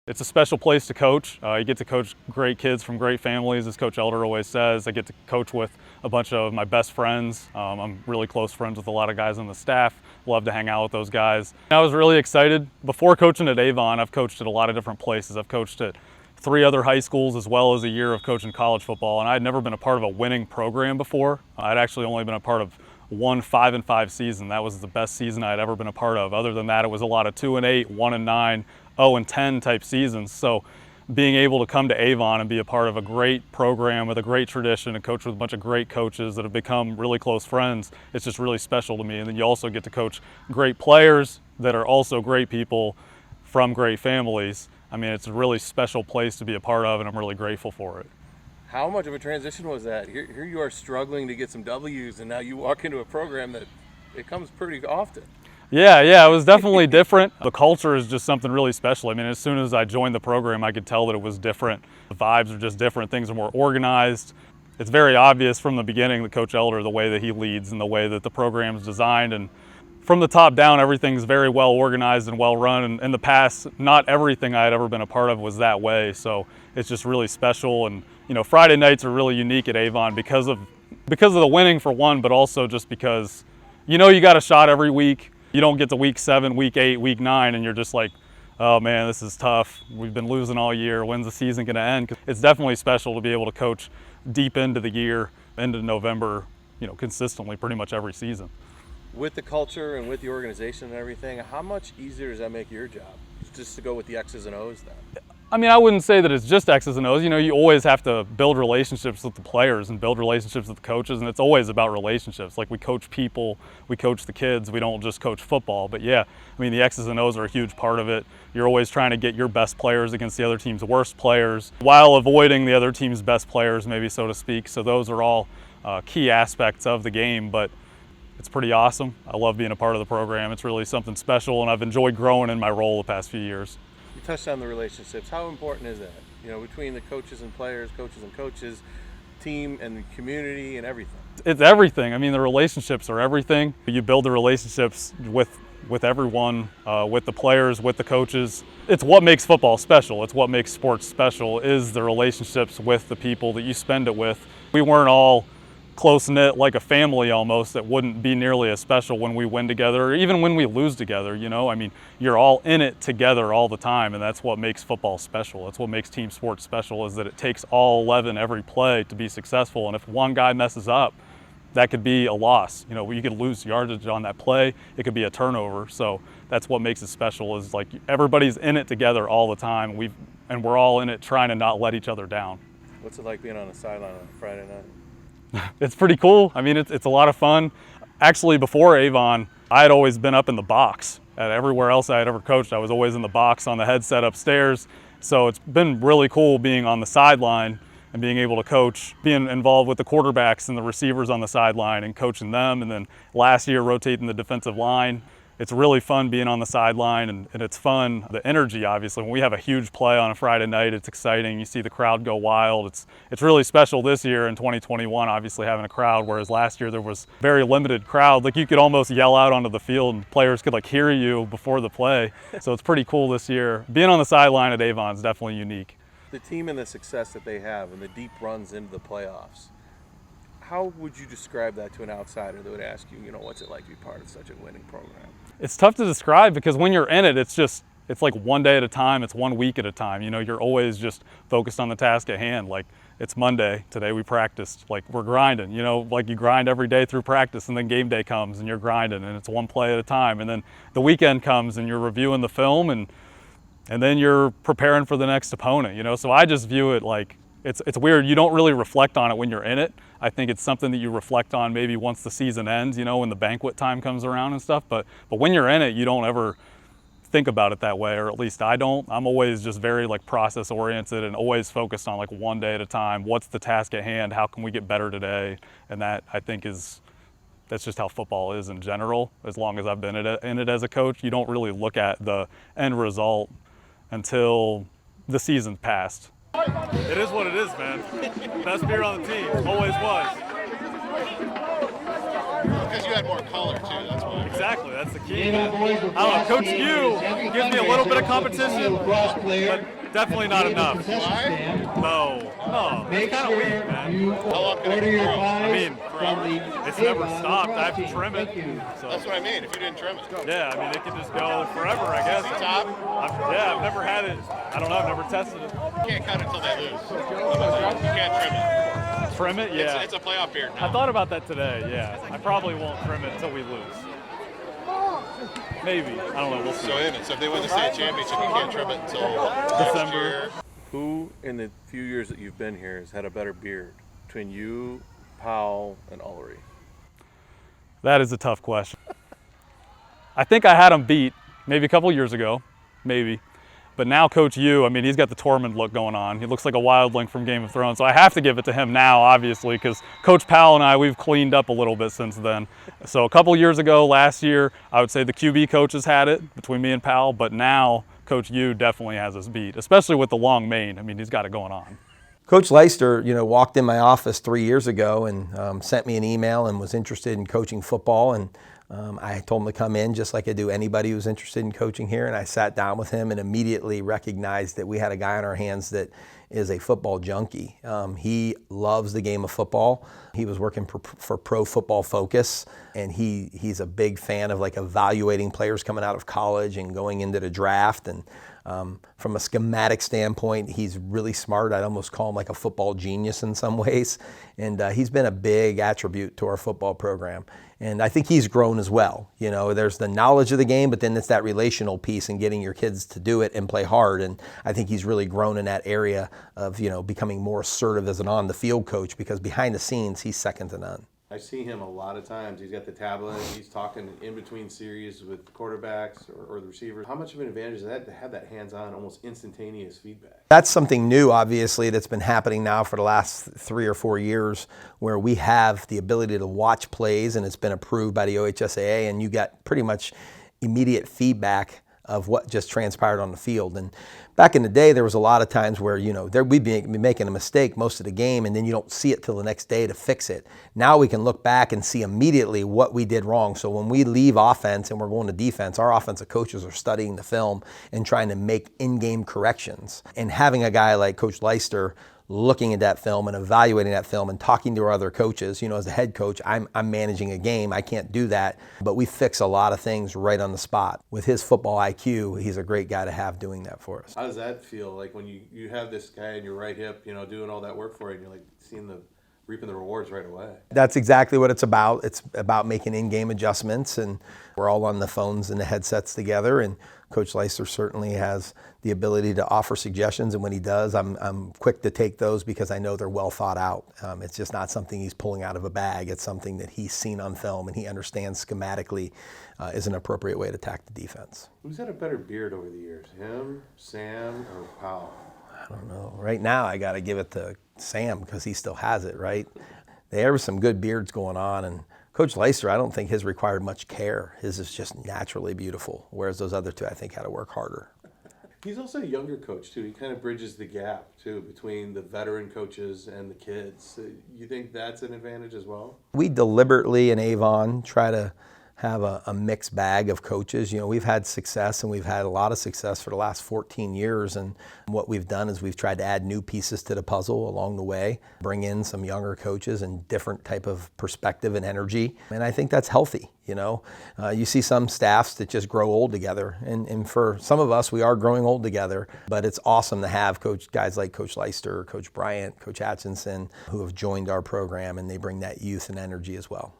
It's a special place to coach. You get to coach great kids from great families, as Coach Elder always says. I get to coach with a bunch of my best friends. I'm really close friends with a lot of guys on the staff. Love to hang out with those guys. I was really excited. Before coaching at Avon, I've coached at a lot of different places. I've coached at 3 other high schools as well as a year of coaching college football, and I had never been a part of a winning program before. I'd actually only been a part of one 5-5 season. That was the best season I'd ever been a part of. Other than that, it was a lot of 2-8, 1-9, 0-10 type seasons. So being able to come to Avon and be a part of a great program with a great tradition and coach with a bunch of great coaches that have become really close friends, it's just really special to me. And then you also get to coach great players that are also great people from great families. I mean, it's a really special place to be a part of, and I'm really grateful for it. How much of a transition was that? Here you are struggling to get some W's, and now you walk into a program that it comes pretty often. Yeah, it was definitely different. The culture is just something really special. I mean, as soon as I joined the program, I could tell that it was different. The vibes are just different. Things are more organized. It's very obvious from the beginning that Coach Elder, the way that he leads and the way that the program is designed, and from the top down, everything's very well organized and well run. And in the past, not everything I had ever been a part of was that way. So it's just really special. And Friday nights are really unique at Avon because of the winning for one, but also just because you got a shot every week. You don't get to week 7, week 8, week 9, and you're just like, oh man, this is tough. We've been losing all year. When's the season going to end? It's definitely special to be able to coach deep into the year, into November, consistently pretty much every season. With the culture and with the organization and everything, how much easier does that make your job? Just to go with the X's and O's then? I mean, I wouldn't say that it's just X's and O's. You always have to build relationships with the players and build relationships with the coaches, and it's always about relationships. Like, we coach people, we coach the kids, we don't just coach football. But yeah, I mean, the X's and O's are a huge part of it. You're always trying to get your best players against the other team's worst players while avoiding the other team's best players, maybe so to speak. So those are all key aspects of the game, but it's pretty awesome. I love being a part of the program. It's really something special, and I've enjoyed growing in my role the past few years. You touched on the relationships. How important is that? Between the coaches and players, team and the community and everything. It's everything. I mean, the relationships are everything. You build the relationships with everyone, with the players, with the coaches. It's what makes football special. It's what makes sports special, is the relationships with the people that you spend it with. We weren't all close-knit like a family almost. That wouldn't be nearly as special when we win together, or even when we lose together. I mean, you're all in it together all the time, and that's what makes football special. That's what makes team sports special, is that it takes all 11 every play to be successful, and if one guy messes up, that could be a loss. You could lose yardage on that play. It could be a turnover. So that's what makes it special, is like everybody's in it together all the time. We're all in it trying to not let each other down. What's it like being on the sideline on a Friday night? It's pretty cool. I mean, it's a lot of fun. Actually, before Avon, I had always been up in the box. At everywhere else I had ever coached, I was always in the box on the headset upstairs. So it's been really cool being on the sideline and being able to coach, being involved with the quarterbacks and the receivers on the sideline and coaching them. And then last year, rotating the defensive line. It's really fun being on the sideline, and it's fun. The energy, obviously, when we have a huge play on a Friday night, it's exciting. You see the crowd go wild. It's really special this year in 2021, obviously, having a crowd, whereas last year there was very limited crowd. Like, you could almost yell out onto the field and players could hear you before the play. So it's pretty cool this year. Being on the sideline at Avon is definitely unique. The team and the success that they have and the deep runs into the playoffs, how would you describe that to an outsider that would ask you, what's it like to be part of such a winning program? It's tough to describe, because when you're in it, it's like one day at a time, it's 1 week at a time. You're always just focused on the task at hand. Like, it's Monday, today we practiced, like, we're grinding, like you grind every day through practice, and then game day comes and you're grinding, and it's one play at a time. And then the weekend comes and you're reviewing the film, and then you're preparing for the next opponent, So I just view it like, it's weird. You don't really reflect on it when you're in it. I think it's something that you reflect on maybe once the season ends, when the banquet time comes around and stuff. But when you're in it, you don't ever think about it that way, or at least I don't. I'm always just very process oriented and always focused on one day at a time. What's the task at hand? How can we get better today? And that, I think, that's just how football is in general. As long as I've been in it as a coach, you don't really look at the end result until the season's passed. It is what it is, man. Best beer on the team, always was. Because you had more color too, that's why. Exactly. exactly. That's the key. I don't know. Coach U gives me a little bit of competition, but definitely not enough. No. It's kind of weak, man. How long can it grow? I mean, it's never stopped. I have to trim it. So. That's what I mean. If you didn't trim it. Yeah, I mean, it can just go forever, I guess. Top? I've never had it. I don't know. I've never tested it. You can't cut it until they lose. You can't trim it. Trim it? Yeah. It's a playoff beard now. I thought about that today, yeah. I probably won't trim it until we lose. Maybe. I don't know. We'll see. So if they win the state championship, you can't trim it until December. Who in the few years that you've been here has had a better beard between you, Powell, and Ulrich? That is a tough question. I think I had him beat maybe a couple years ago, maybe. But now Coach U, I mean, he's got the Tormund look going on. He looks like a wildling from Game of Thrones. So I have to give it to him now, obviously, because Coach Powell and I, we've cleaned up a little bit since then. So a couple years ago, last year, I would say the QB coaches had it between me and Powell, but now Coach U definitely has us beat, especially with the long mane. I mean, he's got it going on. Coach Leister, walked in my office 3 years ago and sent me an email and was interested in coaching football. And I told him to come in just like I do anybody who's interested in coaching here. And I sat down with him and immediately recognized that we had a guy on our hands that is a football junkie. He loves the game of football. He was working for Pro Football Focus, and he's a big fan of like evaluating players coming out of college and going into the draft. And from a schematic standpoint, he's really smart. I'd almost call him like a football genius in some ways. And he's been a big attribute to our football program. And I think he's grown as well. There's the knowledge of the game, but then it's that relational piece and getting your kids to do it and play hard. And I think he's really grown in that area of, becoming more assertive as an on-the-field coach, because behind the scenes, he's second to none. I see him a lot of times. He's got the tablet. He's talking in between series with quarterbacks or the receivers. How much of an advantage is that to have that hands-on, almost instantaneous feedback? That's something new, obviously, that's been happening now for the last 3 or 4 years, where we have the ability to watch plays, and it's been approved by the OHSAA, and you got pretty much immediate feedback of what just transpired on the field. And back in the day, there was a lot of times where, we'd be making a mistake most of the game, and then you don't see it till the next day to fix it. Now we can look back and see immediately what we did wrong. So when we leave offense and we're going to defense, our offensive coaches are studying the film and trying to make in-game corrections. And having a guy like Coach Leister looking at that film and evaluating that film and talking to our other coaches. As a head coach, I'm managing a game. I can't do that, but we fix a lot of things right on the spot. With his football IQ, he's a great guy to have doing that for us. How does that feel like when you have this guy in your right hip, doing all that work for you, and you're like reaping the rewards right away? That's exactly what it's about. It's about making in-game adjustments, and we're all on the phones and the headsets together, and Coach Leister certainly has the ability to offer suggestions, and when he does, I'm quick to take those because I know they're well thought out. It's just not something he's pulling out of a bag. It's something that he's seen on film and he understands schematically is an appropriate way to attack the defense. Who's had a better beard over the years, him, Sam, or Powell? I don't know. Right now, I got to give it to Sam because he still has it, right? There were some good beards going on, and Coach Leister, I don't think his required much care. His is just naturally beautiful, whereas those other two, I think, had to work harder. He's also a younger coach, too. He kind of bridges the gap, too, between the veteran coaches and the kids. You think that's an advantage as well? We deliberately in Avon try to have a mixed bag of coaches. We've had success, and we've had a lot of success for the last 14 years. And what we've done is we've tried to add new pieces to the puzzle along the way, bring in some younger coaches and different type of perspective and energy. And I think that's healthy. You see some staffs that just grow old together. And for some of us, we are growing old together. But it's awesome to have guys like Coach Leister, Coach Bryant, Coach Atchison, who have joined our program, and they bring that youth and energy as well.